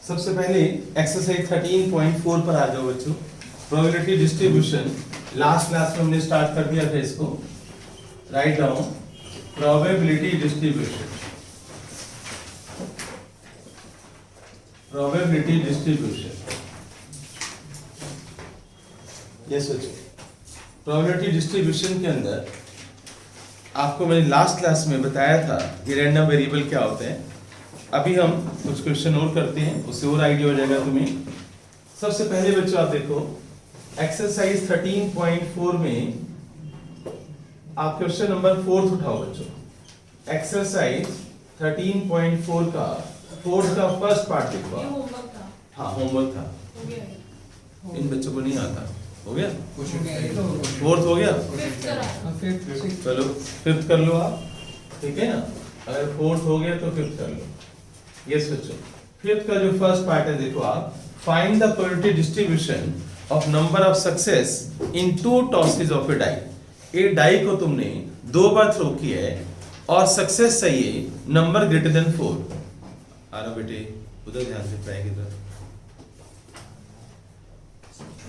सबसे पहले एक्सरसाइज 13.4 पर आ जाओ बच्चों। प्रोबेबिलिटी डिस्ट्रीब्यूशन लास्ट क्लास में हमने स्टार्ट कर दिया था इसको। Write down probability distribution. Probability distribution yes बच्चों। प्रोबेबिलिटी डिस्ट्रीब्यूशन के अंदर आपको मैंने लास्ट क्लास में बताया था कि रैंडम वेरिएबल क्या होते हैं। अभी हम कुछ क्वेश्चन और करते हैं, उससे और आइडिया हो जाएगा तुम्हें। सबसे पहले बच्चों आप देखो एक्सरसाइज 13.4 में आप क्वेश्चन नंबर 4 उठाओ बच्चों। एक्सरसाइज 13.4 का फोर्थ का फर्स्ट पार्ट देखो। होमवर्क था। हाँ होमवर्क था, हो गया। इन बच्चों को नहीं आता। हो गया क्वेश्चन फोर्थ हो गया। फिफ्थ करा। चलो फिफ्थ कर लो आप, ठीक है ना। अगर फोर्थ हो गया तो फिफ्थ कर लो। यस बच्चों, फिफ्थ का जो फर्स्ट पार्ट है देखो आप, find the probability distribution of number of success in two tosses of a die. एक डाई को तुमने दो बार थ्रो किया है और सक्सेस चाहिए नंबर ग्रेटर देन 4। आ रहा बेटे उधर ध्यान से ट्राई की तरफ।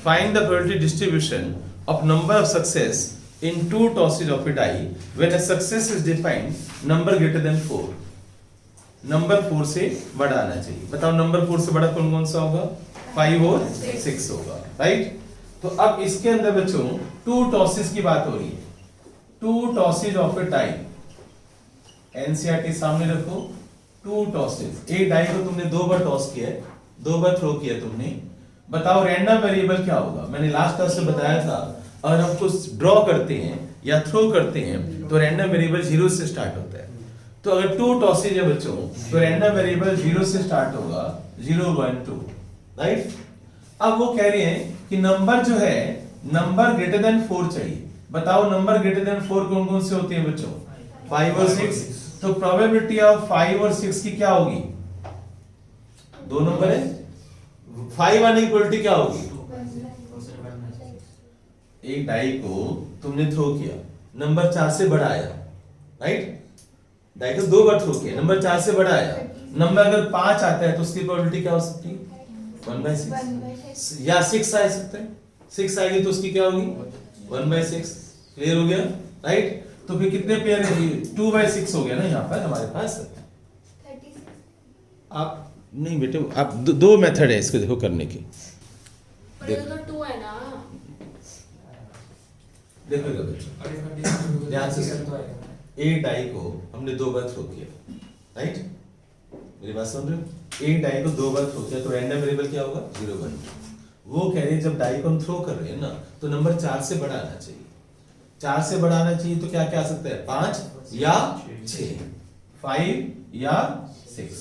Find the probability distribution of number of success in two tosses of a die when a success is defined number greater than 4. Number 4 से बड़ा आना चाहिए। बताओ नंबर 4 से बड़ा कौन कौन सा होगा? 5 और 6 होगा, राइट। तो अब इसके अंदर बच्चों टू टॉसेस की बात हो रही है। Two tosses of a die, NCERT सामने रखो। टू टॉसेस, एक डाई को तुमने दो बार टॉस किया है, दो बार थ्रो किया तुमने। बताओ रैंडम वेरिएबल क्या होगा? मैंने लास्ट क्लास में बताया था अगर हम कुछ ड्रॉ करते हैं या थ्रो करते हैं तो रैंडम वेरिएबल 0 से स्टार्ट होता है। तो अगर टू टॉसेज है बच्चों तो रैंडम वेरिएबल 0 से स्टार्ट होगा, 0 1 2, राइट। अब वो कह रहे हैं कि नंबर जो है नंबर ग्रेटर देन 4 चाहिए। बताओ नंबर ग्रेटर देन 4 कौन कौन से होते हैं बच्चों? 5 और 6। तो प्रोबेबिलिटी ऑफ 5 और 6 की क्या होगी? दो नंबर है, 5 आने की प्रोबेबिलिटी क्या होगी? एक डाई को तुमने थ्रो किया, नंबर 4 से बड़ा आया, राइट। डाई को दो बार थ्रो किया, नंबर 4 से बड़ा आया। नंबर अगर 5 आता है तो उसकी प्रोबेबिलिटी क्या हो सकती है? 1/6 या 6 आ सकता है। 6 आएगी तो उसकी क्या होगी? 1/6। क्लियर हो गया, राइट। तो फिर कितने पेयर है? 2/6 हो गया ना यहाँ पर हमारे पास। आप नहीं बेटे, आप दो मेथड है इसको देखो करने की। पर ये तो 2 है ना। देखो बच्चों ध्यान से सुनो। एक डाई को हमने दो बार थ्रो किया, राइट। मेरी बात सुन रहे हो? एक डाई को दो बार थ्रो किया तो रैंडम वेरिएबल क्या होगा? 0 1 2। वो कह रहे हैं जब डाई को हम थ्रो कर रहे हैं ना तो नंबर 4 से बड़ा आना चाहिए। 4 से बड़ा आना चाहिए तो क्या क्या आ सकता है? 5 या 6, 5 या 6,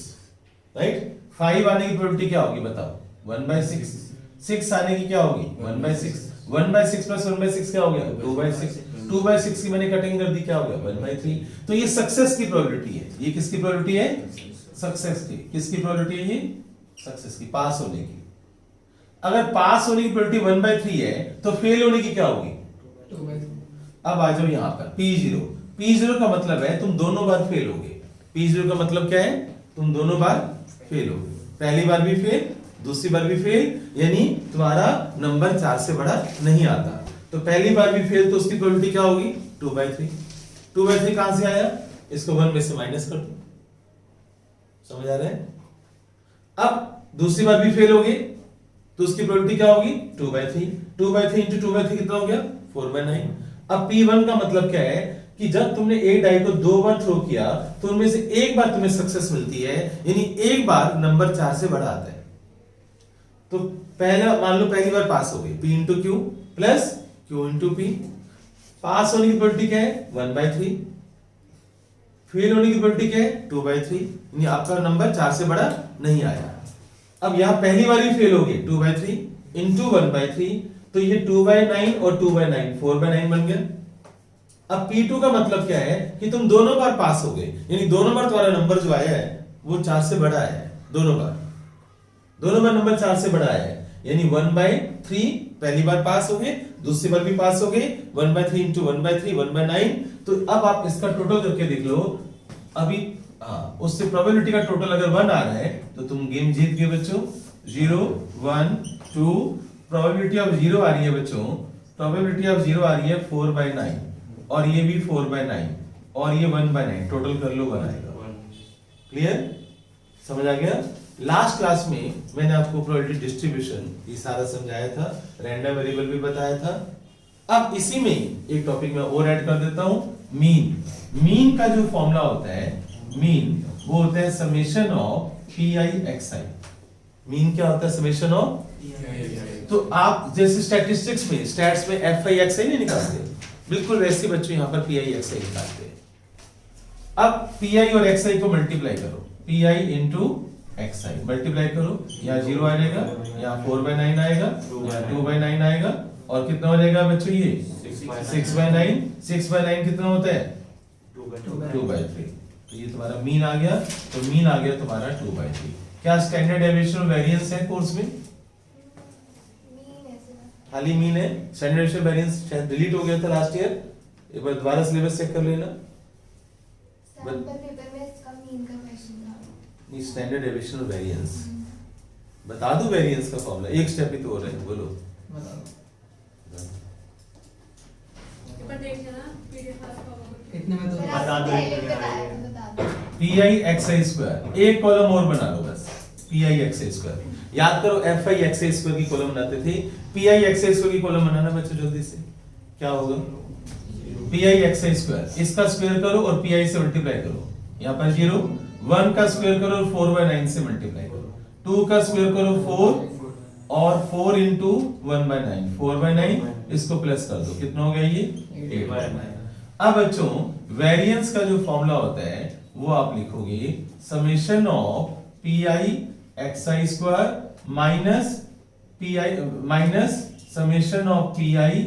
राइट। 5 आने की प्रोबेबिलिटी क्या होगी बताओ? 1/6। 6 आने की क्या होगी? 1/6। 1/6 प्लस 1/6 क्या हो गया? 2/6। 2/6 की मैंने कटिंग कर दी, क्या हो गया? 1/3। तो ये सक्सेस की प्रोबेबिलिटी है। ये किसकी प्रोबेबिलिटी है? सक्सेस की। किसकी प्रोबेबिलिटी है ये? सक्सेस की, पास होने की। अगर पास होने की प्रोबेबिलिटी 1/3 है तो फेल होने की क्या होगी? 2/3। अब आ जाओ यहाँ पर P0। P0 का मतलब है तुम दोनों बार फेल होगे। P0 का मतलब क्या है? तुम दोनों बार फेल हो। पहली बार भी फेल, दूसरी बार भी फेल, यानी तुम्हारा नंबर 4 से बड़ा नहीं आता। तो पहली बार भी फेल तो उसकी प्रोबेबिलिटी क्या होगी? 2/3। 2/3 कहां से आया? इसको 1 में से माइनस कर दो। समझ आ रहा है? अब दूसरी बार भी फेल हो गए तो उसकी प्रोबेबिलिटी क्या होगी? 2/3। 2/3 इंटू 2/3 कितना हो गया? 4/9। अब P1 का मतलब क्या है कि जब तुमने एक डाई को दो बार थ्रो किया तो उनमें से एक बार तुम्हें सक्सेस मिलती है, यानी एक बार नंबर 4 से बड़ा आता है। तो पहला मान लो पहली बार पास हो गई, P into Q plus Q into P। पास होने की प्रोबेबिलिटी क्या है? 1/3। फेल होने की प्रोबेबिलिटी क्या है? 2/3। यानी आपका नंबर 4 से बड़ा नहीं आया। अब यहां पहली बार ही फेल हो गई, 2/3 इंटू 1/3, तो ये 2/9 और 2/9 4/9 बन गया। अब P2 का मतलब क्या है कि तुम दोनों बार पास हो गए, यानी दोनों बार तुम्हारा नंबर जो आया है वो 4 से बड़ा आया है। दोनों बार नंबर 4 से बड़ा आया है, यानी 1/3 पहली बार पास हो गए, दूसरी बार भी पास हो गए। 1/3 इंटू 1/3 1/9। तो अब आप इसका टोटल करके देख लो। अभी हाँ, उससे प्रोबेबिलिटी का टोटल अगर 1 आ रहा है तो तुम गेम जीत गए बच्चों। 0 1 2, प्रोबेबिलिटी ऑफ 0 आ रही है बच्चों, प्रोबेबिलिटी ऑफ 0 आ रही है 4/9, और ये भी 4/9, और ये 1/9, टोटल कर लो 1 आएगा। क्लियर, समझ आ गया। लास्ट क्लास में मैंने आपको प्रोबेबिलिटी डिस्ट्रीब्यूशन ये सारा समझाया था, रैंडम वेरिएबल भी बताया था। अब इसी में एक टॉपिक में और ऐड कर देता हूं, मीन। मीन का जो फॉर्मूला होता है, मीन वो होता है summation of P I X I. Mean क्या होता है? Summation of. तो आप जैसे स्टैटिस्टिक्स में, स्टैट्स में एफ आई एक्स आई नहीं निकालते, बिल्कुल वैसे बच्चों यहाँ पर पी आई एक्स आई निकालते हैं। अब पी आई और एक्स आई को मल्टीप्लाई करो, P I into x I multiply करो, यहाँ 0 आ जाएगा, यहाँ 4/9 आएगा, यहाँ 2/9 आएगा, और कितना हो जाएगा बच्चों ये 6/9। 6/9 कितना होता है? 2/3। तो ये तुम्हारा मीन आ गया, तो मीन आ गया तुम्हारा 2/3। क्या स्टैंडर्ड डेविएशन और वेरिएंस है कोर्स में? खाली मीन है, स्टैंडर्ड डेविएशन वेरिएंस शायद डिलीट हो गया था लास्ट ईयर, एक बार दोबारा सिलेबस चेक कर लेना। सैंपल पेपर में इसका मीन का क्वेश्चन था। नहीं, स्टैंडर्ड डेविएशन और वेरिएंस बता दो, वेरिएंस का फॉर्मूला एक स्टेप ही तो हो रहा है, बोलो। पेपर देख लेना, पीडीएफ फाइल का होगा। इतने में तो सर, बता आपने दो, पहले इतने में बताया आ था, बता दो। P I X I square, एक कॉलम और बना लो बस, P I X I square. याद करो F I X I square की कॉलम बनाते थे, P I X I square की कॉलम बनाना बच्चों जल्दी से। क्या होगा? P I X I square, इसका स्क्वायर करो और पी आई से मल्टीप्लाई करो, यहाँ पर 0, 1 का स्क्वायर करो और 4/9 से मल्टीप्लाई करो, 2 का स्क्वायर करो 4, और 4 इंटू 1/9, 4/9, इसको प्लस कर दो, कितना हो गया ये 8/9। अब बच्चों वेरिएंस का जो फॉर्मूला होता है वो आप लिखोगे summation of P I X I square minus P I minus summation of P I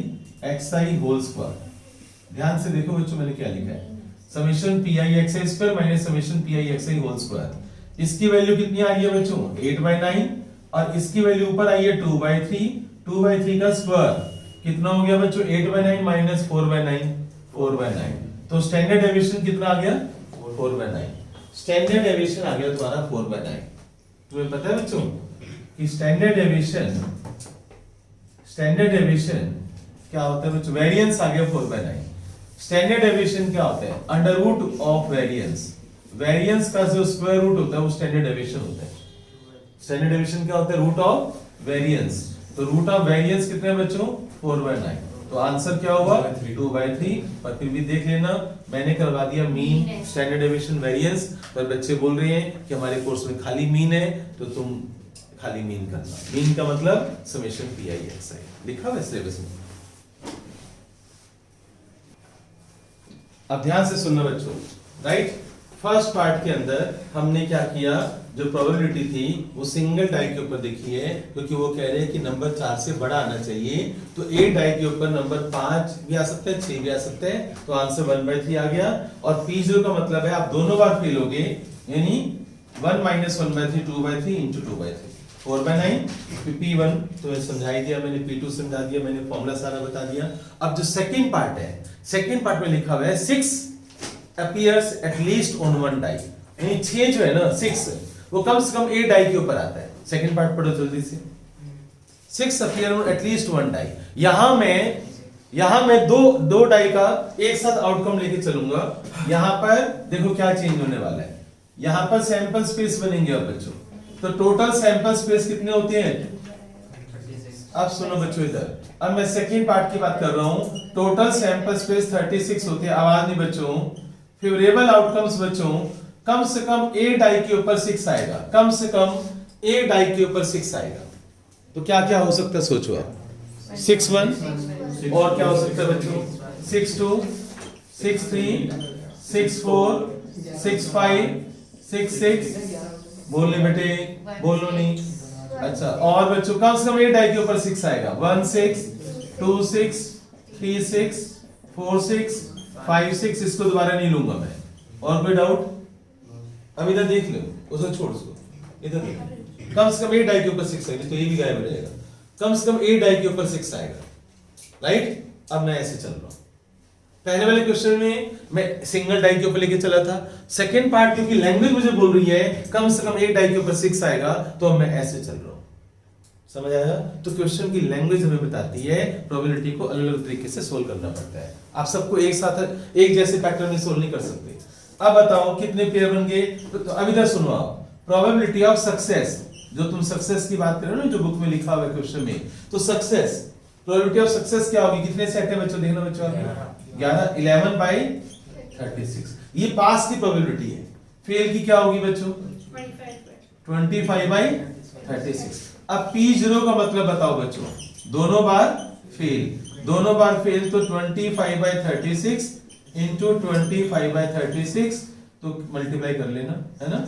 X I whole square. ध्यान से देखो बच्चों मैंने क्या लिखा है, summation P I X I square minus summation P I X I whole square. इसकी value कितनी आ रही है बच्चों? 8/9, और इसकी वैल्यू ऊपर आई है 2/3, 2/3 का स्क्वायर कितना हो गया बच्चों? 8/9 माइनस 4/9, 4/9। तो स्टैंडर्ड डेविएशन कितना आ गया? 4/9। स्टैंडर्ड डेविएशन आ गया तुम्हारा 4/9। तुम्हें पता है बच्चों कि स्टैंडर्ड डेविएशन क्या होता है बच्चों? वेरिएंस आ गया 4/9। स्टैंडर्ड डेविएशन क्या होता है? Under root of variance. Variance का जो स्क्वायर रूट होता है वो स्टैंडर्ड डेविएशन होता है। स्टैंडर्ड डेविएशन क्या होता है? Root of variance. तो रूट ऑफ वेरिएंस कितने बच्चों? 4/9। तो आंसर क्या होगा? 2/3। पर फिर भी देख लेना, मैंने करवा दिया मीन, स्टैंडर्ड डेविएशन, वेरिएंस, पर बच्चे बोल रहे हैं कि हमारे कोर्स में खाली मीन है, तो तुम खाली मीन करना। मीन का मतलब समेशन पी आई एक्स आई लिखा हुआ है सिलेबस में। अब ध्यान से सुनना बच्चों, राइट। फर्स्ट पार्ट के अंदर हमने क्या किया, जो प्रोबेबिलिटी थी वो सिंगल डाई के ऊपर देखी है, क्योंकि वो कह रहे हैं कि नंबर 4 से बड़ा आना चाहिए। तो एक डाई के ऊपर नंबर 5 भी आ सकता है, 6 भी आ सकते हैं, तो आंसर 1/3 आ गया। और P0 का मतलब है आप दोनों बार फेल होगे, यानी 1 माइनस 1/3, 2/3 इंटू 2/3, 4/9। P1 तो समझा ही दिया मैंने, P2 समझा दिया मैंने, फॉर्मूला सारा बता दिया। अब जो सेकंड पार्ट है, सेकंड पार्ट में लिखा हुआ है 6 appears at least on one die, यानी 6 जो है ना 6 वो कम से कम 8 डाई के ऊपर आता है। सेकंड पार्ट पढ़ो जल्दी से। 6 appear on at least one die। यहां मैं दो डाई का एक साथ आउटकम लेके चलूंगा। यहां पर देखो क्या चेंज होने वाला है, यहां पर सैंपल स्पेस बनेंगे अब बच्चों। तो टोटल सैंपल स्पेस कितने होते हैं? अब सुनो बच्चों इधर, अब मैं सेकंड पार्ट की बात कर रहा हूं। टोटल सैंपल स्पेस 36 होते हैं। आवाज नहीं बच्चों। फेवरेबल आउटकम्स बच्चों, कम से कम एक डाई के ऊपर 6 आएगा, कम से कम एक डाई के ऊपर 6 आएगा। तो क्या क्या हो सकता है सोचो आप। 6/1 और क्या हो सकता है बच्चों? 6/2, 6/3, 6/4, 6/5, 6/6। बोलने बेटे, बोलो नहीं। अच्छा, और बच्चों कम से कम एक डाई के ऊपर 6 आएगा। 1 6, 2 6, 3 6, 4 6, 5 6। इसको दोबारा नहीं लूंगा मैं। और कोई डाउट? अब इधर देख लो, उसे छोड़ उसको, इधर देखो। कम से कम एक डाई के ऊपर 6 आएगा, तो ये भी गायब हो जाएगा। कम से कम एक डाई के ऊपर 6 आएगा, राइट। अब मैं ऐसे चल रहा हूं, पहले वाले क्वेश्चन में मैं सिंगल डाई के ऊपर लेके चला था, सेकंड पार्ट क्योंकि लैंग्वेज मुझे बोल रही है कम से कम एक डाई के ऊपर 6 आएगा, तो अब मैं ऐसे चल रहा हूं। समझ आया? तो क्वेश्चन की लैंग्वेज हमें बताती है प्रोबेबिलिटी को अलग अलग तरीके से सोल्व करना पड़ता है। आप सबको एक साथ एक जैसे पैटर्न में सोल्व नहीं कर सकते। अब बताओ कितने पेयर बन गए? तो अब इधर सुनो, आप प्रोबेबिलिटी ऑफ सक्सेस, जो तुम सक्सेस की बात कर रहे हो ना, जो बुक में लिखा हुआ है क्वेश्चन में, तो सक्सेस प्रोबेबिलिटी ऑफ सक्सेस क्या होगी? कितने सेट है बच्चों? देखना बच्चों, 11 11 बाई 36। ये पास की प्रोबेबिलिटी है। फेल की क्या होगी बच्चों? 25 बाई 36। अब P0 का मतलब बताओ बच्चों, दोनों बार फेल, दोनों बार फेल, तो 25 बाई 36 इंटू 25 बाई 36, तो मल्टीप्लाई कर लेना, है ना?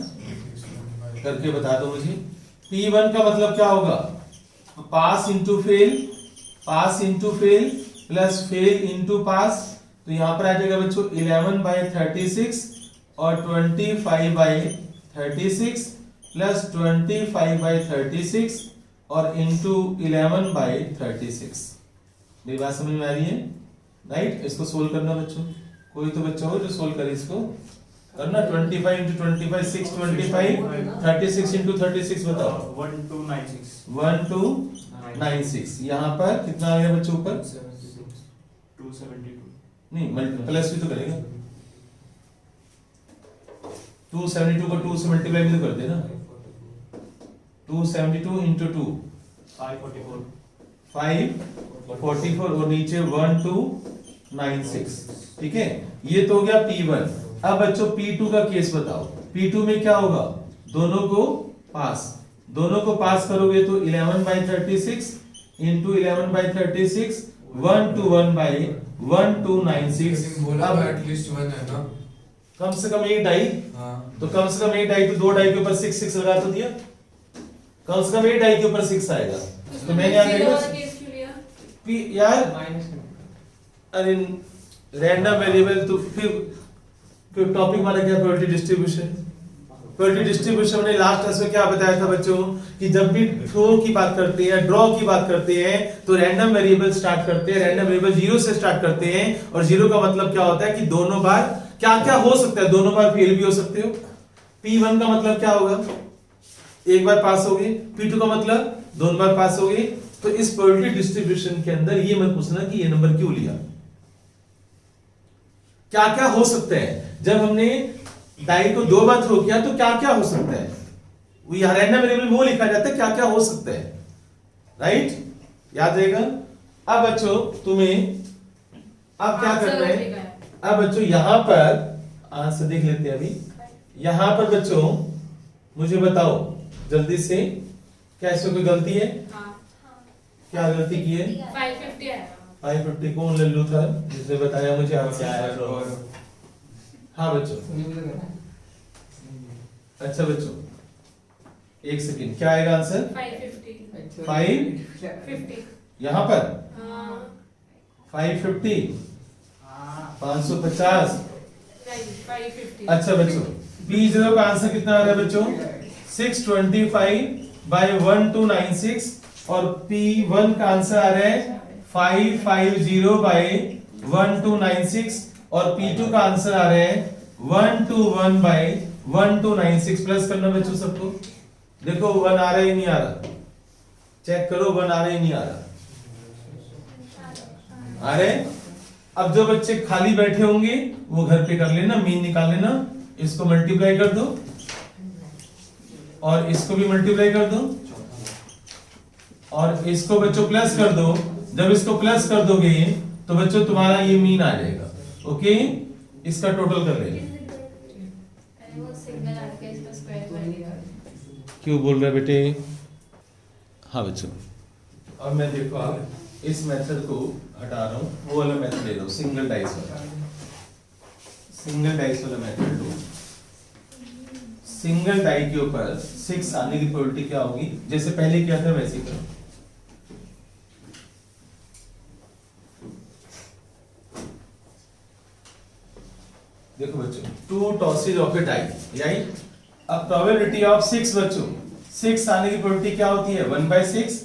करके बता दो मुझे। P1 का मतलब क्या होगा? Pass into fail, pass into fail plus fail into pass, तो यहां पर आ जाएगा बच्चों 11 बाई 36 और 25 बाई 36 प्लस 25 बाई 36 और इंटू 11 बाई 36। मेरी बात समझ में आ रही है? राइट? इसको सोल्व करना बच्चों, कोई तो बच्चा हो जो सोल्व करे इसको, करना। 25 इंटू 25 625, 36 इंटू 36 बताओ। 1296। यहाँ पर कितना आ गया बच्चों ऊपर? 272। नहीं, प्लस भी तो करेगा। 272 को 2 से मल्टीप्लाई भी तो कर देना। 272 इंटू 2 544। 544 और नीचे 1296। ठीक है, ये तो हो गया P1। अब बच्चों P2 का केस बताओ। P2 में क्या होगा? दोनों को पास, दोनों को पास करोगे तो 11 बाई 36 इंटू 11 बाई 36 121 बाई 1296। बोला एटलीस्ट 1 है ना? कम से कम एक डाई, हाँ। तो कम से कम एक डाई, तो 2 डाई के ऊपर 6 6 लगा तो दिया, कम से कम एक डाई के ऊपर 6 आएगा। तो मैंने यहाँ देखा P यार, अरे रैंडम वेरिएबल, तो फिर टॉपिक हमारा क्या? Probability distribution. प्रोबेबिलिटी डिस्ट्रीब्यूशन में लास्ट क्लास में क्या बताया था बच्चों कि जब भी थ्रो की बात करते हैं, ड्रॉ की बात करते हैं, तो रैंडम वेरिएबल स्टार्ट करते हैं। रैंडम वेरिएबल 0 से स्टार्ट करते हैं, और 0 का मतलब क्या होता है कि दोनों बार क्या क्या हो सकता है, दोनों बार फेल भी हो सकते हो। P1 का मतलब क्या होगा? एक बार पास हो गए। P2 का मतलब दोनों बार पास हो गए। तो इस प्रोबेबिलिटी डिस्ट्रीब्यूशन के अंदर ये मत पूछना कि ये नंबर क्यों लिया, क्या क्या हो सकता है। जब हमने डाई को 2 बार थ्रो किया तो क्या क्या हो सकता है, वो यहां रैंडम वेरिएबल वो लिखा जाता है क्या क्या हो सकता है। राइट? याद रहेगा? अब बच्चों तुम्हें अब क्या करना है? अब बच्चों यहां पर आंसर देख लेते हैं। अभी यहां पर बच्चों मुझे बताओ जल्दी से, क्या इसमें कोई गलती है? क्या गलती की है? 550 है। 550 कौन लल्लू था जिसने बताया मुझे आंसर आया? हाँ बच्चों, अच्छा बच्चों एक सेकंड, क्या आएगा आंसर? 550। 550 यहाँ पर 550 550। नहीं, 550। अच्छा बच्चों, P0 का आंसर कितना आ रहा है बच्चों? 625 बाई 1296, और P1 का आंसर आ रहा है 550 बाई 1296, और P2 का आंसर आ रहा है 121 बाई 1296। प्लस करना बच्चों सबको, देखो 1 आ रहा है नहीं आ रहा, चेक करो 1 आ रहा है नहीं आ रहा, आ रहे? अब जो बच्चे खाली बैठे होंगे वो घर पे कर लेना, मीन निकाल लेना, इसको मल्टीप्लाई कर दो और इसको भी मल्टीप्लाई कर दो और इसको बच्चों प्लस कर दो। जब इसको प्लस कर दोगे तो बच्चों तुम्हारा ये मीन आ जाएगा। ओके, इसका टोटल कर लेना। क्यों बोल रहे बेटे? हाँ बच्चों, अब मैं देखो आप इस मेथड को हटा रहा हूँ, वो वाला मेथड ले रहा हूँ, सिंगल डाइस वाला। सिंगल डाइस वाला मेथड लो। सिंगल डाई के ऊपर 6 आने की प्रोबेबिलिटी क्या होगी? जैसे पहले किया था वैसे ही करो। देखो बच्चों, 2 टॉसेज ऑफ ए डाई, यही। अब प्रोबेबिलिटी ऑफ 6 बच्चों, 6 आने की प्रोबेबिलिटी क्या होती है? 1/6,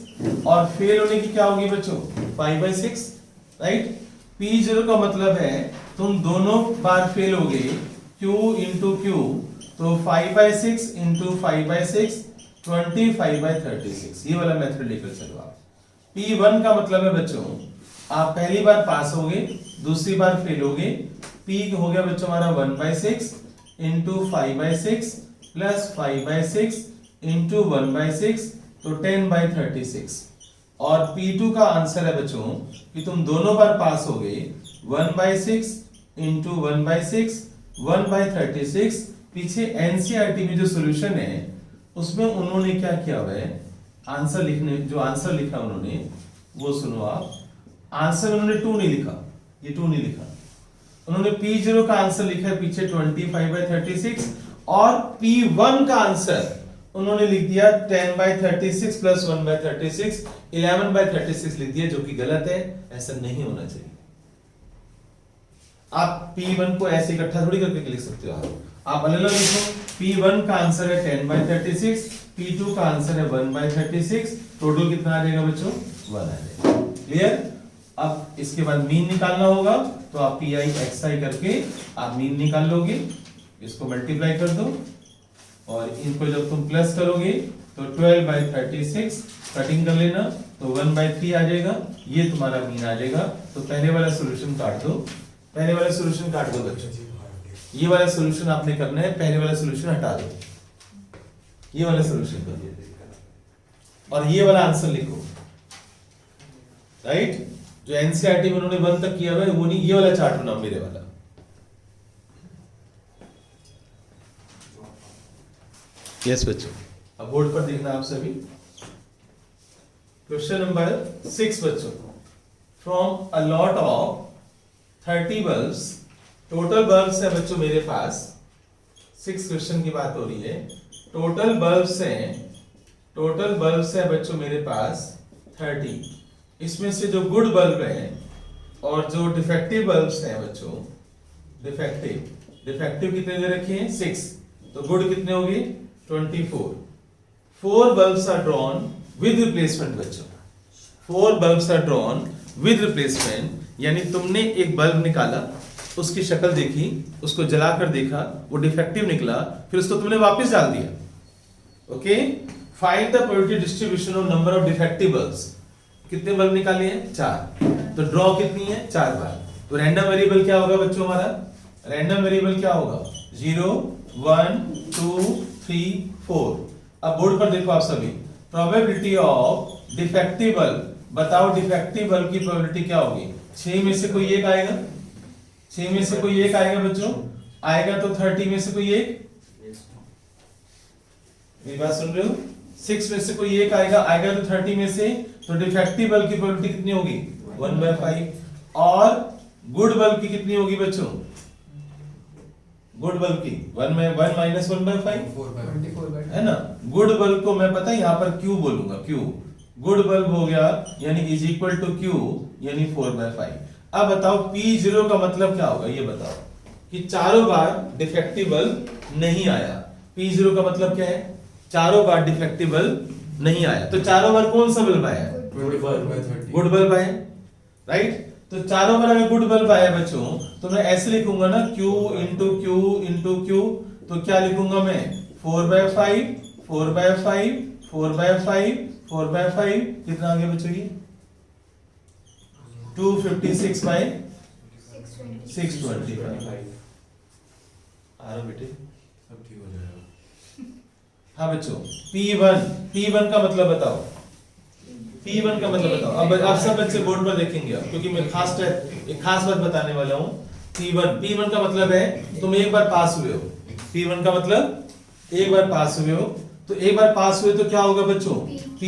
और फेल होने की क्या होगी बच्चों? 5/6, राइट? P0 का मतलब है तुम दोनों बार फेल होगे Q इंटू Q, तो 5/6 इंटू 5/6 25/36, ये वाला मेथड लेकर चलो आप। P1 का मतलब है बच्चों आप पहली बार पास होगे, दूसरी बार फेल होगे। P हो गया बच्चों हमारा 1/6 इंटू 5/6 प्लस 5/6 इंटू 1/6, तो 10/36। और P2 का आंसर है बच्चों कि तुम दोनों बार पास होगे 1/6 इंटू 1/6 1/36। पीछे एनसीईआरटी में जो सॉल्यूशन है उसमें उन्होंने क्या किया हुआ है, आंसर लिखने जो आंसर लिखा उन्होंने वो सुनो आप। आंसर उन्होंने 2 नहीं लिखा, ये 2 नहीं लिखा, उन्होंने P0 का आंसर लिखा है पीछे 25/36 और P1 का आंसर उन्होंने लिख दिया 10/36 प्लस 1/36 11/36 लिख दिया, जो कि गलत है, ऐसा नहीं होना चाहिए। आप P1 को ऐसे इकट्ठा थोड़ी करके लिख सकते हो, आप अलग अलग लिखो। P1 का आंसर है 10/36, P2 का आंसर है 1/36, टोटल कितना आ जाएगा बच्चों 1 आ जाएगा। क्लियर? अब इसके बाद मीन निकालना होगा, तो आप PI XI करके आप मीन निकाल लोगे, इसको मल्टीप्लाई कर दो और इनको जब तुम प्लस करोगे तो 12/36 कटिंग कर लेना, तो 1/3 आ जाएगा, ये तुम्हारा मीन आ जाएगा। तो पहले वाला सॉल्यूशन काट दो, पहले वाला सॉल्यूशन काट दो बच्चों, ये वाला सॉल्यूशन आपने करना है, पहले वाला सॉल्यूशन हटा दो, ये वाला सॉल्यूशन करो और ये वाला आंसर लिखो। राइट? जो एनसीईआरटी में उन्होंने 1 तक किया हुआ है वो नहीं, ये वाला चार्ट बनाओ मेरे वाला। यस बच्चों, अब बोर्ड पर देखना आप सभी। क्वेश्चन नंबर 6 बच्चों, from a lot of 30 bulbs, total bulbs है बच्चों मेरे पास, 6 क्वेश्चन की बात हो रही है। टोटल बल्ब्स है बच्चों मेरे पास 30। इसमें से जो गुड बल्ब है और जो डिफेक्टिव बल्ब्स हैं बच्चों, डिफेक्टिव कितने दे रखे हैं 6, तो गुड कितने होंगे 24। 4 bulbs are drawn with replacement बच्चों, 4 bulbs are drawn with replacement, यानी तुमने एक बल्ब निकाला, उसकी शक्ल देखी, उसको जलाकर देखा, वो डिफेक्टिव निकला, फिर उसको तुमने वापस डाल दिया। Okay, find the probability distribution of number of defective bulbs. कितने बल्ब निकाले हैं 4, तो ड्रॉ कितनी है 4 बार। तो रैंडम वेरिएबल क्या होगा बच्चों हमारा, रैंडम वेरिएबल क्या होगा 0 1 2 3 4। अब बोर्ड पर देखो आप सभी, प्रोबेबिलिटी ऑफ डिफेक्टिव बल्ब, बताओ डिफेक्टिव बल्ब की प्रोबेबिलिटी क्या होगी। 6 में से कोई एक आएगा, 6 में से कोई एक आएगा बच्चों, आएगा तो 30 में से कोई एक, मेरी बात सुन रहे हो, 6 में से कोई एक आएगा, आएगा तो 30 में से, तो डिफेक्टिव बल्ब की प्रोबेबिलिटी कितनी होगी 1/5। और गुड बल्ब की कितनी होगी बच्चों, गुड बल्ब की 1 माइनस 1/5 है ना। गुड बल्ब को मैं पता है यहाँ पर Q बोलूंगा, Q गुड बल्ब हो गया, यानी इज इक्वल टू Q, यानी 4/5। अब बताओ P0 का मतलब क्या होगा, ये बताओ कि चारों बार डिफेक्टिव बल्ब नहीं आया। P0 का मतलब क्या है, चारों बार डिफेक्टिव बल्ब नहीं आया, तो चारों बार कौन सा बल्ब आया, गुड बल्ब आया। राइट, तो चारों बार अगर गुड बल्ब आया बच्चों, तो मैं ऐसे लिखूंगा ना Q into Q into Q, तो क्या लिखूंगा मैं 4/5 4/5 4/5 4/5, कितना आ गया बच्चों ये 256/625 आ रहा बेटे, सब ठीक हो जाएगा। हाँ बच्चों, P1 का मतलब बताओ, P1 का मतलब बताओ। अब आप सब बच्चे बोर्ड पर देखेंगे, क्योंकि मैं एक खास बात बताने वाला हूँ। P1 का मतलब है तुम एक बार पास हुए हो, P1 का मतलब एक बार पास हुए हो, तो एक बार पास हुए तो क्या होगा बच्चों, P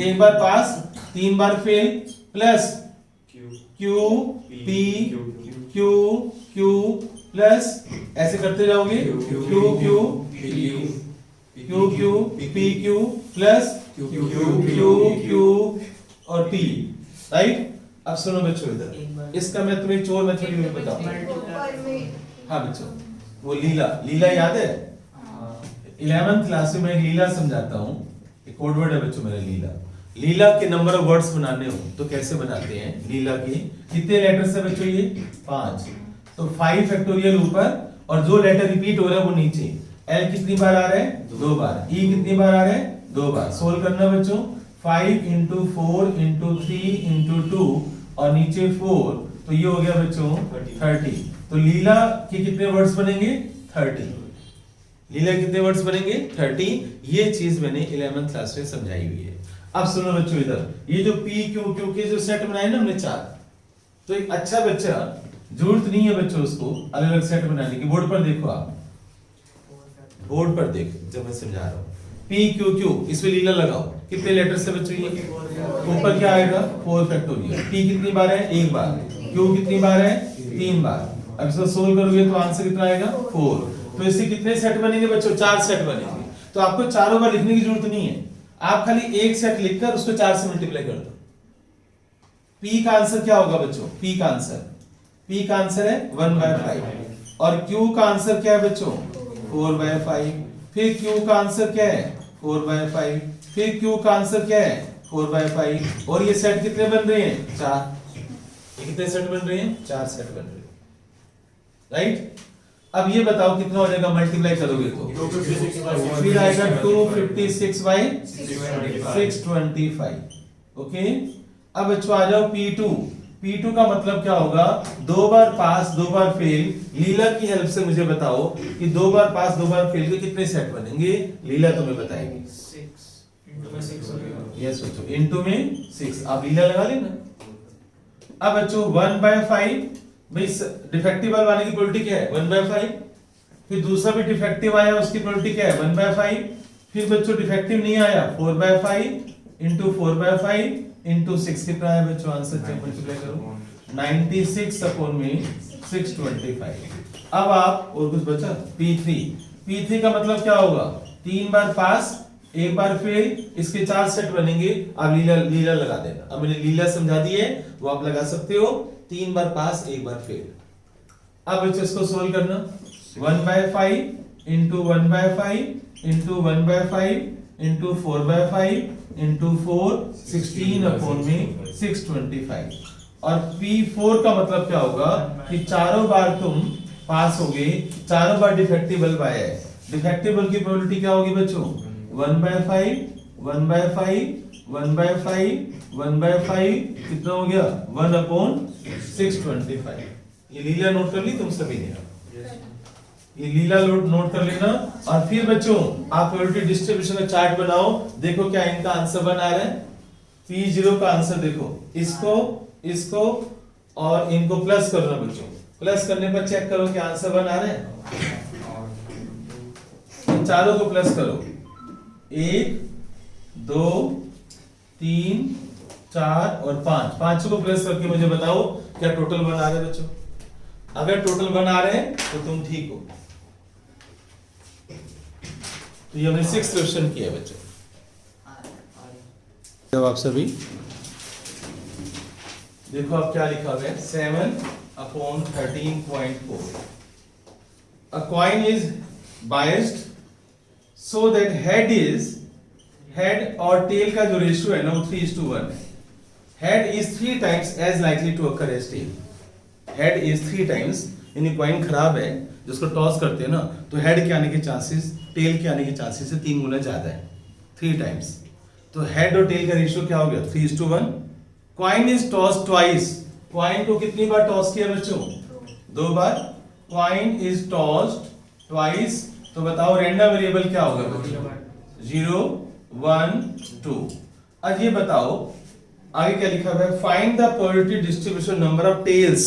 एक बार पास 3 बार फेल, plus Q P Q Q plus ऐसे करते जाओगे Q Q Q Q P Q plus Q Q और P। राइट, अब सुनो बच्चों इधर, इसका मैं तुम्हें एक और मेथड में बताऊं। हाँ बच्चों, वो लीला याद है, 11th क्लास में मैं लीला समझाता हूँ, एक कोड वर्ड है बच्चों मेरा लीला। लीला के नंबर ऑफ वर्ड्स बनाने हो तो कैसे बनाते हैं? लीला के कितने लेटर्स है बच्चों? ये 5, तो 5 फैक्टोरियल ऊपर और जो लेटर रिपीट हो रहा है वो नीचे। L कितनी बार आ रहा है? 2 बार। E कितनी बार आ रहा है? 2 बार। सोल्व करना बच्चों, 5 into 4 into 3 into 2 और नीचे 4, तो ये हो गया बच्चों 30। तो लीला के कितने वर्ड्स बनेंगे? 30। लीला के कितने वर्ड्स बनेंगे? 30। ये चीज मैंने 11th क्लास में समझाई हुई है। अब सुनो बच्चों, इधर ये जो P Q Q के जो सेट बनाए ना हमने 4, तो एक अच्छा बच्चा, जरूरत नहीं है बच्चों उसको अलग अलग सेट बनाने की। बोर्ड पर देखो, आप बोर्ड पर देख जब मैं समझा रहा हूँ। P Q Q, इसमें लीला लगाओ। कितने लेटर से बच्चों? ये ऊपर क्या आएगा? 4 फैक्टोरियल। P कितनी बार है? 1 बार। Q कितनी बार है? 3 बार। अब इसको सोल्व करोगे तो आंसर कितना आएगा? 4। तो इससे कितने सेट बनेंगे बच्चों? 4 सेट बनेंगे। तो आपको चारों बार लिखने की जरूरत नहीं है, आप खाली एक सेट लिखकर उसको 4 से मल्टीप्लाई कर दो। P का आंसर क्या होगा बच्चों? P का आंसर है 1/5। और Q का आंसर क्या है बच्चों? 4/5। फिर Q का आंसर क्या है? 4/5। फिर Q का आंसर क्या है? 4/5। और ये सेट कितने बन रहे हैं? 4। ये कितने सेट बन रहे हैं? 4 सेट बन रहे हैं, राइट। अब ये बताओ कितना हो जाएगा मल्टीप्लाई करोगे तो? फिर आएगा 256/625। ओके। अब बच्चों आ जाओ P2। P2 का मतलब क्या होगा? 2 बार पास 2 बार फेल। लीला की हेल्प से मुझे बताओ कि 2 बार पास 2 बार फेल के कितने सेट बनेंगे? लीला तुम्हें बताएगी। 6 into 6 हो गया। यस बच्चों, इनटू में 6। आप लीला लगा लेना। अब बच्चों 1/5, भाई डिफेक्टिव वाले वाले की प्रोबेबिलिटी क्या है? 1/5। फिर दूसरा भी डिफेक्टिव आया, उसकी प्रोबेबिलिटी क्या है? 1/5। फिर बच्चों डिफेक्टिव नहीं आया, 4/5 into 4/5 into 6 कितना है बच्चों? आंसर चेक मल्टीप्लाई करो, 96 अपॉन में 625। अब आप और कुछ बचा? P3 का मतलब क्या होगा? 3 बार पास 1 बार फेल, इसके 4 सेट बनेंगे। अब लीला लगा देना। अब मैंने लीला समझा दी है, वो आप लगा सकते हो। 3 बार पास 1 बार फेल। अब बच्चों इसको सोल्व करना, 1/5 into 1/5 into 1/5 into 4/5 into 4, 16 upon में 625। और P4 का मतलब क्या होगा? कि चारों बार तुम पास हो गए, चारों बार डिफेक्टिव बल्ब आया है। डिफेक्टिव बल्ब की प्रोबेबिलिटी क्या होगी बच्चों? 1/5 1/5 1/5 1/5 कितना हो गया? 1/625। ये लीला नोट कर ली तुम सभी ने? ये लीला नोट कर लेना। और फिर बच्चों आप प्रोबेबिलिटी डिस्ट्रीब्यूशन का चार्ट बनाओ। देखो क्या इनका आंसर बन आ रहा है? P0 का आंसर देखो, इसको और इनको प्लस करो ना बच्चों। प्लस करने पर चेक करो कि आंसर बन आ रहा है। इन चारों को प्लस करो, 1 2 3 4 और 5। पांचों को प्लस करके मुझे बताओ क्या टोटल बन आ रहे हैं बच्चों। अगर टोटल बन आ रहे हैं तो तुम ठीक हो। तो ये हमने 6th क्वेश्चन किया बच्चों। जब आप सभी देखो अब क्या लिखा हुआ है, 7/13.4। A coin is biased so that head और tail का जो रेशियो है ना वो 3:1 है। Head is 3 times as likely to occur as tail. Head is 3 times, यानी कॉइन खराब है जिसको टॉस करते हैं ना, तो हेड के आने के चांसेस टेल के आने के चांसेस से 3 गुना ज्यादा है, 3 टाइम्स। तो हेड और टेल का रेशियो क्या हो गया? 3:1। Coin is toss twice. Coin को कितनी बार टॉस किया बच्चों? 2 बार। Coin is tossed twice. तो बताओ रैंडम वेरिएबल क्या होगा बच्चों? 0 1 2। अब ये बताओ आगे क्या लिखा हुआ है? Find the probability distribution number of tails.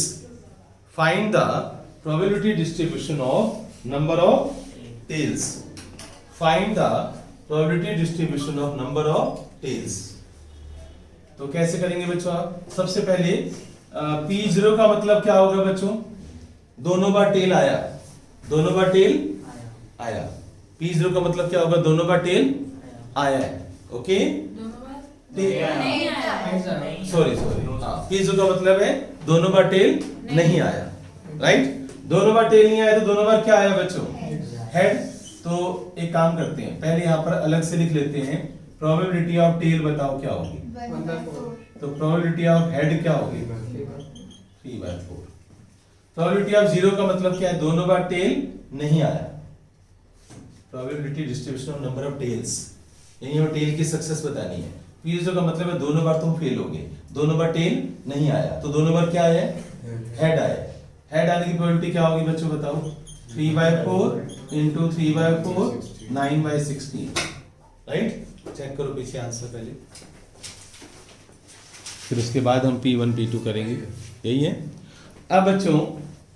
Find the probability distribution of number of tails. Find the probability distribution of number of tails. तो कैसे करेंगे बच्चों आप? सबसे पहले P0 का मतलब क्या होगा बच्चों? दोनों बार टेल आया, दोनों बार टेल आया। P0 का मतलब क्या होगा? दोनों बार टेल आया है। ओके, सॉरी P0 का मतलब है दोनों बार टेल नहीं आया, राइट। दोनों बार टेल नहीं आया तो दोनों बार क्या आया बच्चों? हेड। तो एक काम करते हैं, पहले यहाँ पर अलग से लिख लेते हैं प्रोबेबिलिटी ऑफ टेल बताओ क्या होगी? 1/4. तो प्रोबेबिलिटी ऑफ हेड क्या होगी? 3/4. प्रोबेबिलिटी ऑफ जीरो का मतलब क्या है? दोनों बार टेल नहीं आया. Probability distribution of number of tails, यानी वो टेल की सक्सेस बतानी है. P0 का मतलब है दोनों बार तुम फेल होगे, दोनों बार टेल नहीं आया, तो दोनों बार क्या आया? हेड आया. हेड आने की प्रोबेबिलिटी क्या होगी बच्चों बताओ? 3/4 into 3/4 9/16. राइट? चेक करो पीछे आंसर पहले, फिर उसके बाद हम P1 P2 करेंगे. यही है. अब बच्चों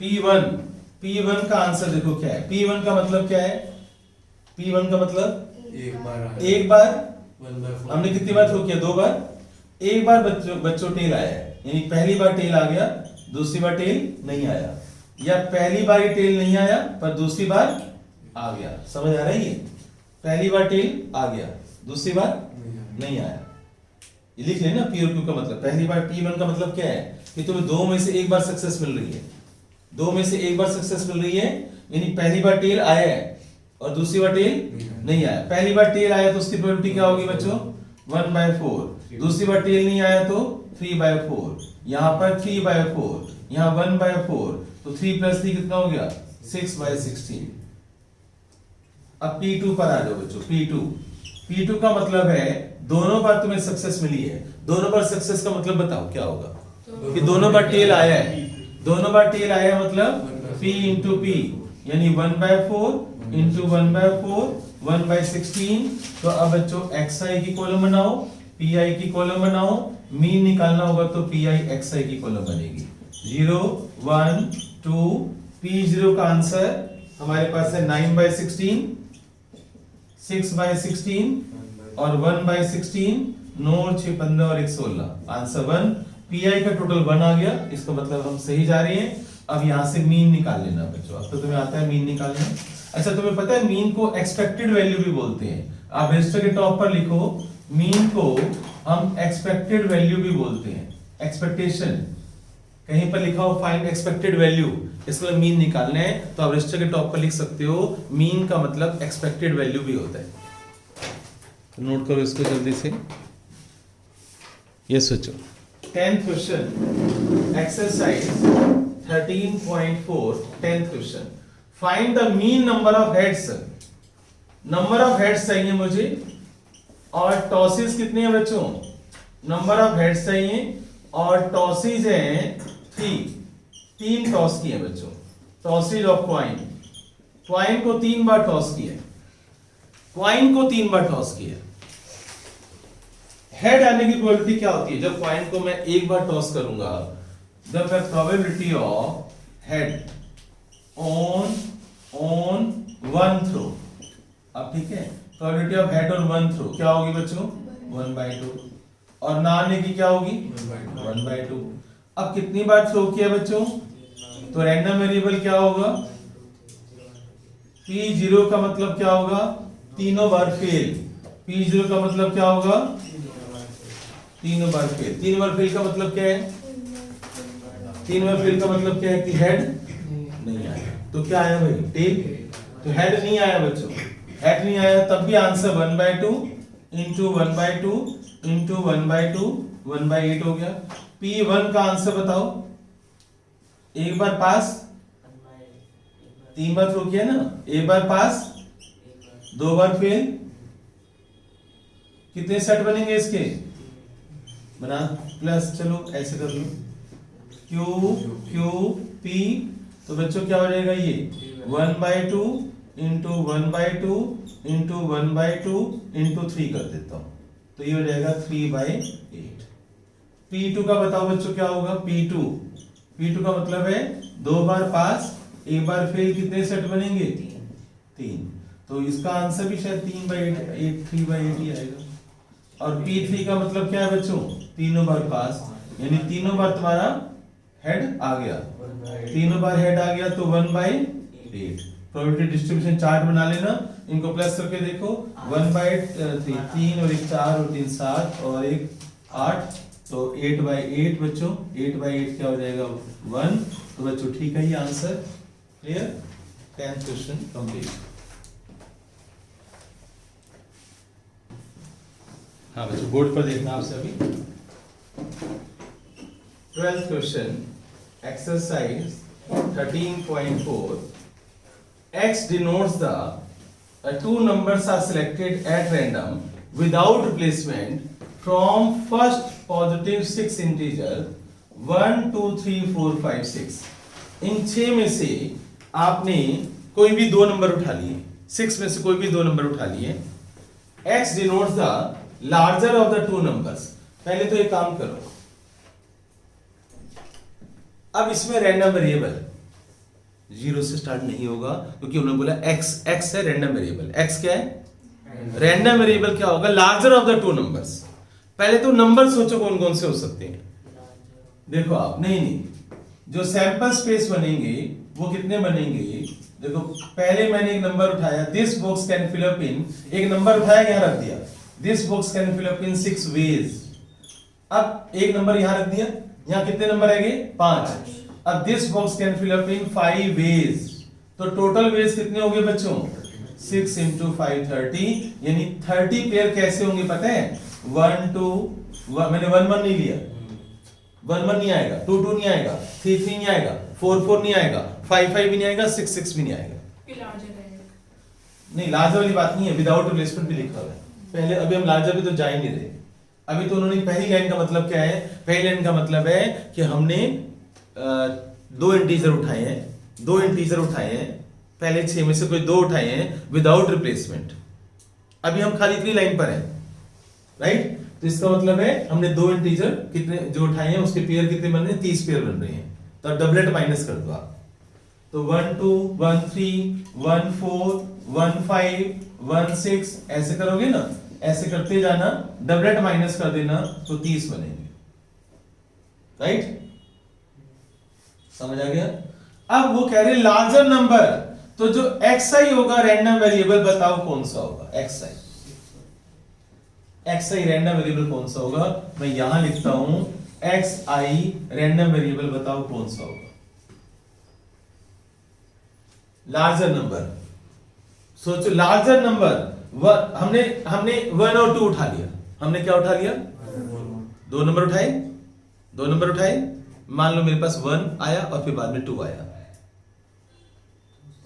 P1 का आंसर देखो क्या है. P1 का मतलब क्या है? P1 का मतलब एक बार एक बार. 1/4. हमने कितनी बार थ्रो किया? 2 बार. एक बार बच्चों टेल आया है, यानी पहली बार टेल आ गया, दूसरी बार टेल नहीं आया, या पहली बार ही टेल नहीं आया पर दूसरी बार आ गया. समझ आ रहा है? ये पहली बार टेल आ गया, दूसरी बार नहीं आया. ये लिख लेना P और Q का मतलब. पहली बार P1 का मतलब क्या है कि तुम्हें दो में से एक बार सक्सेस मिल रही है. दो में से एक बार सक्सेस मिल रही है, यानी पहली बार टेल आया है और दूसरी बार टेल नहीं आया. पहली बार टेल आया तो उसकी प्रोबेबिलिटी क्या होगी बच्चों? 1/4. दूसरी बार टेल नहीं आया तो 3/4. यहाँ पर 3/4, यहाँ 1/4, तो 3 + 3 कितना हो गया? 6/16. अब P2 पर आ जाओ बच्चों. P2 का मतलब है दोनों बार तुम्हें सक्सेस मिली है. दोनों बार सक्सेस का मतलब बताओ क्या होगा? कि दोनों बार टेल आया है. दोनों बार टेल आया मतलब P into P, यानी 1/4 into 1/4 1/16. तो अब बच्चों xi की कॉलम बनाओ, pi की कॉलम बनाओ. मीन निकालना होगा तो pi xi की कॉलम बनेगी. 0 1 2. P0 का आंसर हमारे पास है 9/16, 6/16 और 1/16. 9 और 6 15 और 1 16. आंसर 1. पीआई का टोटल 1 आ गया, इसका मतलब हम सही जा रहे हैं. अब यहां से मीन निकाल लेना बच्चों. अब तो तुम्हें आता है मीन निकालना. अच्छा, तुम्हें पता है मीन को एक्सपेक्टेड वैल्यू भी बोलते हैं. आप रजिस्टर के टॉप पर लिखो, मीन को हम एक्सपेक्टेड वैल्यू भी बोलते हैं. एक्सपेक्टेशन कहीं पर लिखा हो फाइंड एक्सपेक्टेड वैल्यू, इसका मतलब मीन निकालना है, तो आप रजिस्टर के टॉप पर लिख सकते हो. मीन का मतलब एक्सपेक्टेड वैल्यू भी होता है. तो नोट करो इसको जल्दी से. ये सोचो. 10th question, exercise 13.4. 10th question, find the mean number of heads. Number of heads चाहिए मुझे, और टॉसेस कितने हैं बच्चों? नंबर ऑफ हेड्स चाहिए और टॉसेस हैं 3 टॉस किए हैं बच्चों. टॉसेस ऑफ क्वाइन को 3 बार टॉस किए. क्वाइन को 3 बार टॉस किए. हेड आने की प्रोबेबिलिटी क्या होती है? जब क्वाइन को मैं एक बार टॉस करूंगा, जब मैं probability of head on 1 throw. अब ठीक है, probability of head on 1 throw क्या होगी बच्चों? 1/2. और ना आने की क्या होगी? 1/2. अब कितनी बार थ्रो किया बच्चों? तो रैंडम वेरिएबल क्या होगा? P0 का मतलब क्या होगा? तीनों बार फेल. P0 का मतलब क्या होगा? तीनों बार फेल. 3 बार फेल का मतलब क्या है? 3 बार फेल का मतलब क्या है? कि हेड नहीं आया. तो क्या आया भाई? टेल. तो हेड नहीं आया बच्चों. हेड नहीं आया तब भी आंसर 1/2 into 1/2 into 1/2 1/8 हो गया. P1 का आंसर बताओ. एक बार पास, 3 बार थ्रो किया ना. एक बार पास, 2 बार फेल. कितने सेट बनेंगे इसके? बना प्लस, चलो ऐसे कर लो, Q P. तो बच्चों क्या हो जाएगा ये? 1/2 into 1/2 into 1/2 into 3 कर देता हूं, तो ये हो जाएगा 3/8. P2 का बताओ बच्चों क्या होगा? P2 का मतलब है 2 बार पास, 1 बार फेल. कितने सेट बनेंगे? 3. तो इसका आंसर भी शायद 3/8 3/8 ही आएगा. और P3 का मतलब क्या है बच्चों? तीनों बार पास, यानी तीनों बार तुम्हारा हेड आ गया. तीनों बार हेड आ गया तो 1/8. प्रोबेबिलिटी डिस्ट्रीब्यूशन चार्ट बना लेना. इनको प्लस करके देखो. 1/3, 3 और 1 4 और 3 7 और 1 8, तो 8/8 बच्चों. 8/8 क्या हो जाएगा? 1. तो बच्चों ठीक है ये answer. Clear? 10th question complete. हाँ बच्चों बोर्ड पर देखना आपसे अभी 12th question exercise 13.4 x denotes the two numbers are selected at random without replacement from first positive 6 integer 1 2 3 4 5 6 इन 6 में से आपने कोई भी दो नंबर उठा लिए 6 में से कोई भी दो नंबर उठा लिए x denotes the larger of the two numbers पहले तो एक काम करो अब इसमें रैंडम वेरिएबल जीरो से स्टार्ट नहीं होगा क्योंकि उन्होंने बोला x है रैंडम वेरिएबल x क्या है रैंडम वेरिएबल क्या होगा larger of the two numbers पहले तो नंबर सोचो कौन कौन से हो सकते हैं देखो आप नहीं जो सैंपल स्पेस बनेंगे वो कितने बनेंगे देखो पहले मैंने एक नंबर उठाया this box can fill up in एक नंबर उठाया यहां रख दिया this box can fill up in 6 ways अब एक नंबर यहां रख दिया यहां कितने नंबर रहेंगे 5 अब this box can fill up in 5 ways तो टोटल वेज कितने हो गए बच्चों 6 into 5 30 यानी 30 पेयर कैसे होंगे पता है 1 2 मैंने 1 1 नहीं लिया 1 1 नहीं आएगा 2 2 नहीं आएगा 3 3 नहीं आएगा 4 4 नहीं आएगा 5 5 भी नहीं आएगा 6 6 भी नहीं आएगा ये larger रहेगा। नहीं लार्जर वाली बात नहीं है विदाउट रिप्लेसमेंट भी लिखा हुआ है पहले अभी हम लार्जर पे तो जा ही नहीं रहे अभी तो उन्होंने पहली लाइन का मतलब क्या है पहली लाइन का मतलब है कि हमने दो इंटीजर उठाए हैं पहले 6 में से कोई दो उठाए हैं विदाउट रिप्लेसमेंट अभी हम खाली इतनी लाइन पर हैं राइट तो इसका मतलब है हमने दो इंटीजर कितने जो उठाए हैं उसके पेयर कितने बन रहे हैं 30 पेयर बन रहे हैं तो डबलेट माइनस कर दो आप तो 1 2 1 3 1 4 1 5 1 6 ऐसे करोगे ना ऐसे करते जाना डबलेट माइनस कर देना तो 30 बनेंगे राइट समझ आ गया अब वो कह रहे लार्जर नंबर तो जो xi होगा रैंडम वेरिएबल बताओ कौन सा होगा xi रैंडम वेरिएबल कौन सा होगा मैं यहां लिखता हूं xi रैंडम वेरिएबल बताओ कौन सा होगा लार्जर नंबर सोचो लार्जर नंबर हमने 1 और 2 उठा लिया हमने क्या उठा लिया दो नंबर उठाए मान लो मेरे पास 1 आया और फिर बाद में 2 आया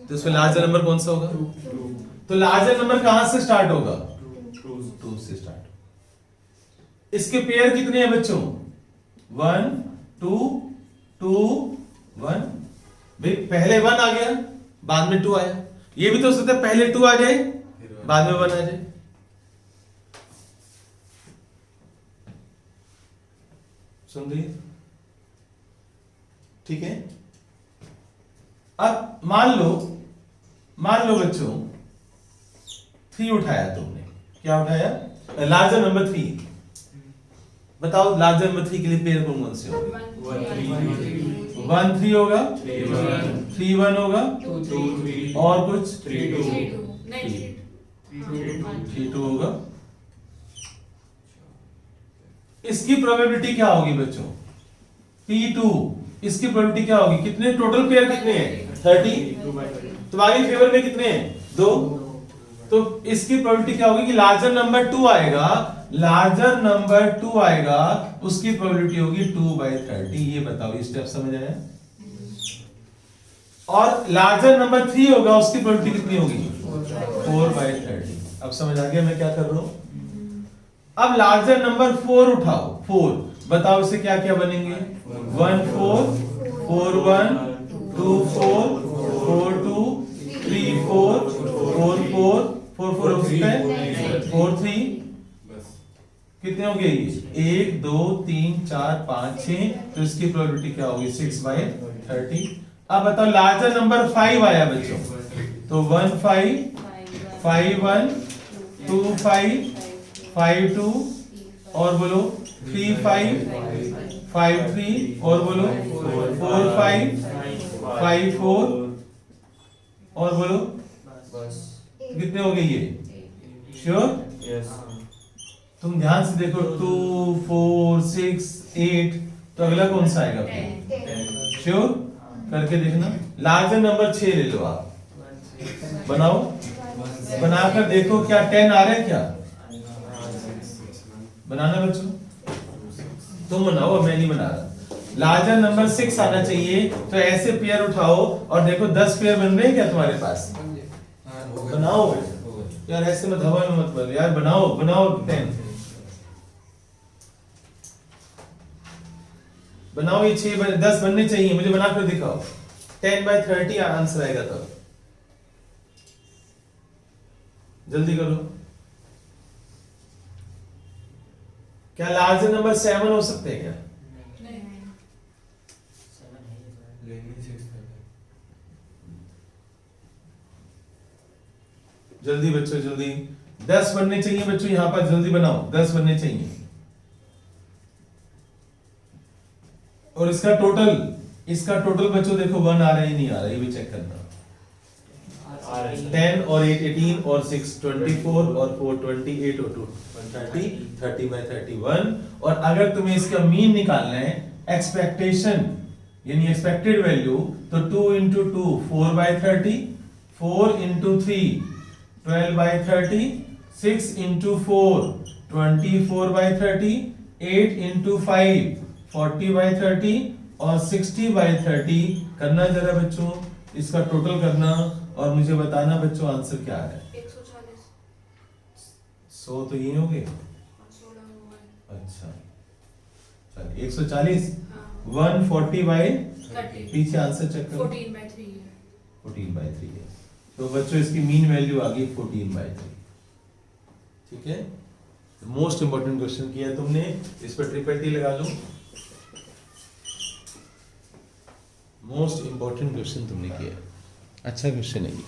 तो इसमें लार्जर नंबर कौन सा होगा तो लार्जर नंबर कहां से स्टार्ट होगा 2 से स्टार्ट इसके पेयर कितने हैं बच्चों 1 2 2 1 भाई पहले 1 आ गया बाद में 2 आया ये भी तो हो सकता है पहले 2 आ जाए बाद में 1 आ जाए सुन रही ठीक है अब मान लो बच्चों 3 उठाया तुमने क्या उठाया लार्जर नंबर 3 बताओ लार्जर नंबर 3 के लिए पेयर कौन से होंगे 1 3 होगा 3 1 होगा और कुछ 3 2 होगा इसकी प्रोबेबिलिटी क्या होगी बच्चों P2 इसकी प्रोबेबिलिटी क्या होगी कितने टोटल पेयर कितने हैं 30 तुम्हारी फेवर में कितने हैं 2 तो इसकी प्रोबेबिलिटी क्या होगी कि लार्जर नंबर 2 आएगा उसकी प्रोबेबिलिटी होगी 2/30 ये बताओ ये स्टेप समझ आया और लार्जर नंबर 3 होगा उसकी प्रोबेबिलिटी कितनी होगी 4/30 अब समझ आ गया मैं क्या कर रहा हूं अब लार्जर नंबर 4 उठाओ 4 बताओ इसे क्या क्या बनेंगे 1 4 4 1 2 4 4 2 3 4 4 4 4 4 हो सकता है 4 3 कितने हो गए ये 1 2 3 4 5 6 तो इसकी प्रोबेबिलिटी क्या होगी 6/30 अब बताओ लार्जर नंबर 5 आया बच्चों तो 1 5 5 1 2 5 5 2 और बोलो 3 5 5 3 और बोलो 4 5 5 4 और बोलो कितने हो गए ये श्योर तुम ध्यान से देखो 2 4 6 8 तो अगला कौन सा आएगा श्योर करके देखना लार्जर नंबर 6 ले लो आप बनाओ बनाकर देखो क्या 10 आ रहा है क्या बनाना बच्चों, तुम बनाओ, मैं नहीं बना रहा। लार्जर नंबर 6 आना चाहिए, तो ऐसे पेयर उठाओ और देखो 10 पेयर बन रहे हैं क्या तुम्हारे पास? बनाओ यार, ऐसे मत हवा में मत बोलो यार, बनाओ बनाओ 10 बनाओ, ये 10 बनने चाहिए, मुझे बना कर दिखाओ। 10/30 आंसर आएगा तब, जल्दी करो। क्या लार्जर नंबर 7 हो सकते हैं क्या? नहीं जल्दी बच्चों जल्दी, 10 बनने चाहिए बच्चों, यहां पर जल्दी बनाओ, 10 बनने चाहिए। और इसका टोटल बच्चों देखो 1 आ रहा है नहीं आ रहा है, ये भी चेक करना। 10 और 8 18 और 6 24 और 4 28 और 2 130 30/31। और अगर तुम्हें इसका मीन निकालना है, एक्सपेक्टेशन यानी एक्सपेक्टेड वैल्यू, तो 2 into 2 4/30, 4 into 3 12/30, 6 into 4 24/30, 8 into 5 40/30 और 60/30 करना जरा बच्चों, इसका टोटल करना और मुझे बताना बच्चों आंसर क्या है। 140 100 तो ये हो गए। 16 हुआ है। अच्छा चल 140 हाँ 140/, 30 पीछे आंसर चेक करो। 14/3 है। 14/3 है, तो बच्चों इसकी मीन वैल्यू आ गई 14/3। ठीक है, मोस्ट इंपॉर्टेंट क्वेश्चन किया तुमने, इस पर ट्रिपल टी लगा लो। मोस्ट इंपॉर्टेंट क्वेश्चन तुमने किया, अच्छा क्वेश्चन है ये।